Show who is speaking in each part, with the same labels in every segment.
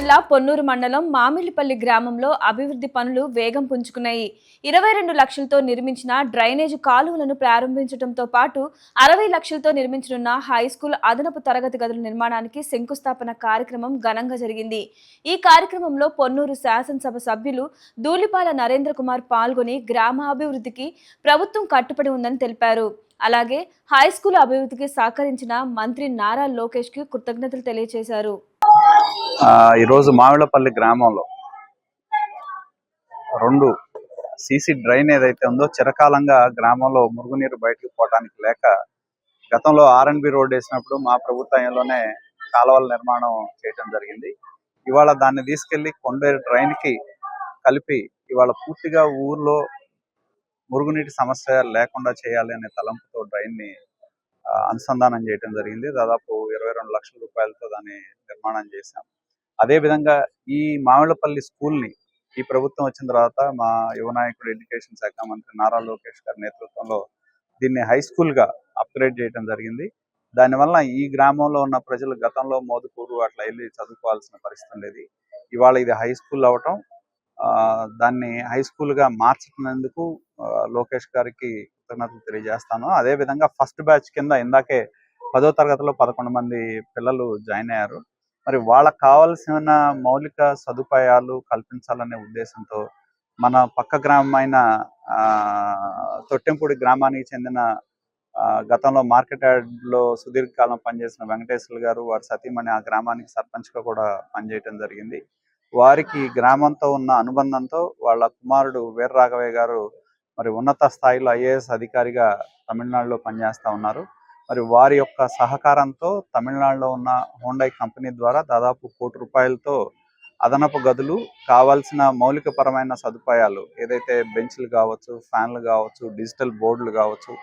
Speaker 1: జిల్లా పొన్నూరు మండలం మామిళ్లపల్లి గ్రామంలో అభివృద్ధి పనులు వేగం పుంజుకున్నాయి. 22 లక్షలతో నిర్మించిన డ్రైనేజ్ కాలువలను ప్రారంభించడంతో పాటు 60 లక్షలతో నిర్మించనున్న హైస్కూల్ అదనపు తరగతి గదుల నిర్మాణానికి శంకుస్థాపన కార్యక్రమం ఘనంగా జరిగింది. ఈ కార్యక్రమంలో పొన్నూరు శాసనసభ సభ్యులు ధూళిపాల నరేంద్ర కుమార్ పాల్గొని గ్రామ అభివృద్ధికి ప్రభుత్వం కట్టుబడి ఉందని తెలిపారు. అలాగే హైస్కూల్ అభివృద్ధికి సహకరించిన మంత్రి నారా లోకేష్ కి కృతజ్ఞతలు తెలియజేశారు.
Speaker 2: ఈరోజు మామిళ్లపల్లి గ్రామంలో 2 సీసీ డ్రైన్ ఏదైతే ఉందో చిరకాలంగా గ్రామంలో మురుగునీరు బయటకు పోవడానికి లేక గతంలో R&B రోడ్ వేసినప్పుడు మా ప్రభుత్వంలోనే కాలువల నిర్మాణం చేయడం జరిగింది. ఇవాళ దాన్ని తీసుకెళ్లి కొండేరు డ్రైన్ కి కలిపి ఇవాళ పూర్తిగా ఊర్లో మురుగునీటి సమస్య లేకుండా చేయాలి అనే తలంపుతో డ్రైన్ ని అనుసంధానం చేయడం జరిగింది. దాదాపు 22 లక్షల రూపాయలతో దాన్ని నిర్మాణం చేశాం. అదేవిధంగా ఈ మామిళ్లపల్లి స్కూల్ని ఈ ప్రభుత్వం వచ్చిన తర్వాత మా యువ నాయకుడు ఎడ్యుకేషన్ శాఖ మంత్రి నారా లోకేష్ గారి నేతృత్వంలో దీన్ని హై స్కూల్గా అప్గ్రేడ్ చేయడం జరిగింది. దానివల్ల ఈ గ్రామంలో ఉన్న ప్రజలు గతంలో మోదుకూరు అట్లా వెళ్ళి చదువుకోవాల్సిన పరిస్థితి ఉండేది. ఇవాళ ఇది హై స్కూల్ అవటం, దాన్ని హై స్కూల్గా మార్చినందుకు లోకేష్ గారికి కృతజ్ఞతలు తెలియజేస్తాను. అదేవిధంగా ఫస్ట్ బ్యాచ్ కింద ఇందాకే 10వ తరగతిలో 11 మంది పిల్లలు జాయిన్ అయ్యారు. మరి వాళ్ళకు కావాల్సిన మౌలిక సదుపాయాలు కల్పించాలనే ఉద్దేశంతో మన పక్క గ్రామమైన తొట్టెంపూడి గ్రామానికి చెందిన గతంలో మార్కెట్ యార్డ్లో సుదీర్ఘకాలం పనిచేసిన వెంకటేశ్వర్లు గారు, వారి సతీమణి ఆ గ్రామానికి సర్పంచ్గా కూడా పనిచేయడం జరిగింది. వారికి గ్రామంతో ఉన్న అనుబంధంతో వాళ్ళ కుమారుడు వీర రాఘవయ్య గారు మరి ఉన్నత స్థాయిలో IAS అధికారిగా తమిళనాడులో పనిచేస్తూ ఉన్నారు. మరి వారి యొక్క సహకారంతో తమిళనాడులో ఉన్న హోండాయ్ కంపెనీ ద్వారా దాదాపు ₹1,00,00,000తో అదనపు గదులు, కావాల్సిన మౌలికపరమైన సదుపాయాలు ఏదైతే బెంచ్లు కావచ్చు, ఫ్యాన్లు కావచ్చు, డిజిటల్ బోర్డులు కావచ్చు,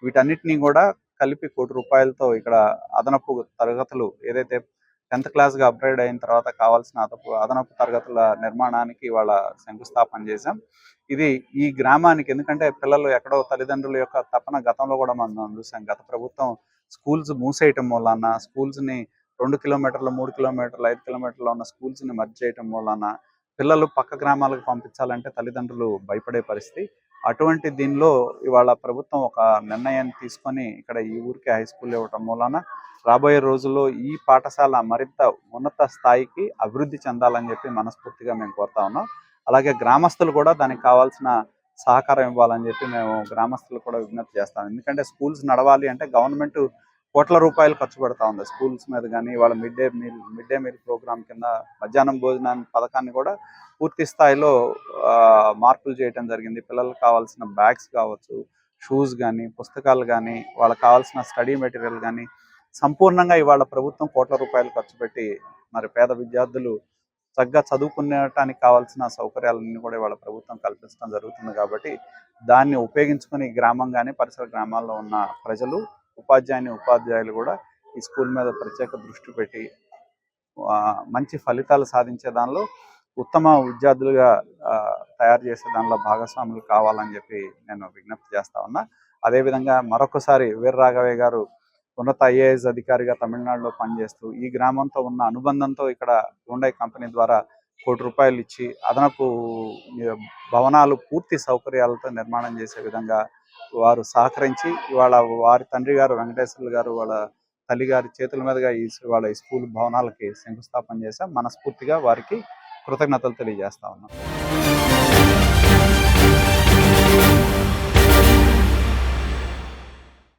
Speaker 2: వీటన్నిటినీ కూడా కలిపి ₹1,00,00,000తో ఇక్కడ అదనపు తరగతులు ఏదైతే 10th క్లాస్గా అప్గ్రేడ్ అయిన తర్వాత కావాల్సిన అదనపు తరగతుల నిర్మాణానికి ఇవాళ శంకుస్థాపన చేశాం. ఇది ఈ గ్రామానికి, ఎందుకంటే పిల్లలు ఎక్కడో తల్లిదండ్రుల యొక్క తపన గతంలో కూడా మనం చూసాం. గత ప్రభుత్వం స్కూల్స్ మూసేయటం మూలాన, స్కూల్స్ని 2 కిలోమీటర్లు, 3 కిలోమీటర్లు, 5 కిలోమీటర్లు ఉన్న స్కూల్స్ని మర్జ్ చేయటం మూలాన పిల్లలు పక్క గ్రామాలకు పంపించాలంటే తల్లిదండ్రులు భయపడే పరిస్థితి. అటువంటి దీనిలో ఇవాళ ప్రభుత్వం ఒక నిర్ణయాన్ని తీసుకొని ఇక్కడ ఈ ఊరికి హై స్కూల్ ఇవ్వటం మూలాన రాబోయే రోజుల్లో ఈ పాఠశాల మరింత ఉన్నత స్థాయికి అభివృద్ధి చెందాలని చెప్పి మనస్ఫూర్తిగా మేము కోరుతా ఉన్నాం. అలాగే గ్రామస్తులు కూడా దానికి కావాల్సిన సహకారం ఇవ్వాలని చెప్పి మేము గ్రామస్తులు కూడా విజ్ఞప్తి చేస్తాం. ఎందుకంటే స్కూల్స్ నడవాలి అంటే గవర్నమెంట్ కోట్ల రూపాయలు ఖర్చు పెడతా ఉంది స్కూల్స్ మీద. కానీ వాళ్ళ మిడ్ డే మీల్ ప్రోగ్రామ్ కింద మధ్యాహ్నం భోజనాన్ని పథకాన్ని కూడా పూర్తి స్థాయిలో మార్పులు చేయడం జరిగింది. పిల్లలకు కావాల్సిన బ్యాగ్స్ కావచ్చు, షూస్ కానీ, పుస్తకాలు కానీ, వాళ్ళకి కావాల్సిన స్టడీ మెటీరియల్ కానీ సంపూర్ణంగా ఇవాళ ప్రభుత్వం కోట్ల రూపాయలు ఖర్చు పెట్టి మరి పేద విద్యార్థులు చక్కగా చదువుకునేటానికి కావాల్సిన సౌకర్యాలన్నీ కూడా ఇవాళ ప్రభుత్వం కల్పించడం జరుగుతుంది. కాబట్టి దాన్ని ఉపయోగించుకొని గ్రామం కానీ పరిసర గ్రామాల్లో ఉన్న ప్రజలు, ఉపాధ్యాయులు కూడా ఈ స్కూల్ మీద ప్రత్యేక దృష్టి పెట్టి మంచి ఫలితాలు సాధించే దానిలో ఉత్తమ విద్యార్థులుగా తయారు చేసే దానిలో భాగస్వాములు కావాలని చెప్పి నేను విజ్ఞప్తి చేస్తా ఉన్నా. అదేవిధంగా మరొకసారి వీర రాఘవయ్య గారు ఉన్నత IAS అధికారిగా తమిళనాడులో పనిచేస్తూ ఈ గ్రామంతో ఉన్న అనుబంధంతో ఇక్కడ హోండాయ్ కంపెనీ ద్వారా ₹1,00,00,000 ఇచ్చి అదనపు భవనాలు పూర్తి సౌకర్యాలతో నిర్మాణం చేసే విధంగా వారు సహకరించి ఇవాళ వారి తండ్రి గారు వెంకటేశ్వర్లు గారు వాళ్ళ తల్లి గారి చేతుల మీదుగా వాళ్ళ ఈ స్కూల్ భవనాలకి శంకుస్థాపన చేశాం. మనస్ఫూర్తిగా వారికి కృతజ్ఞతలు తెలియజేస్తా ఉన్నాం.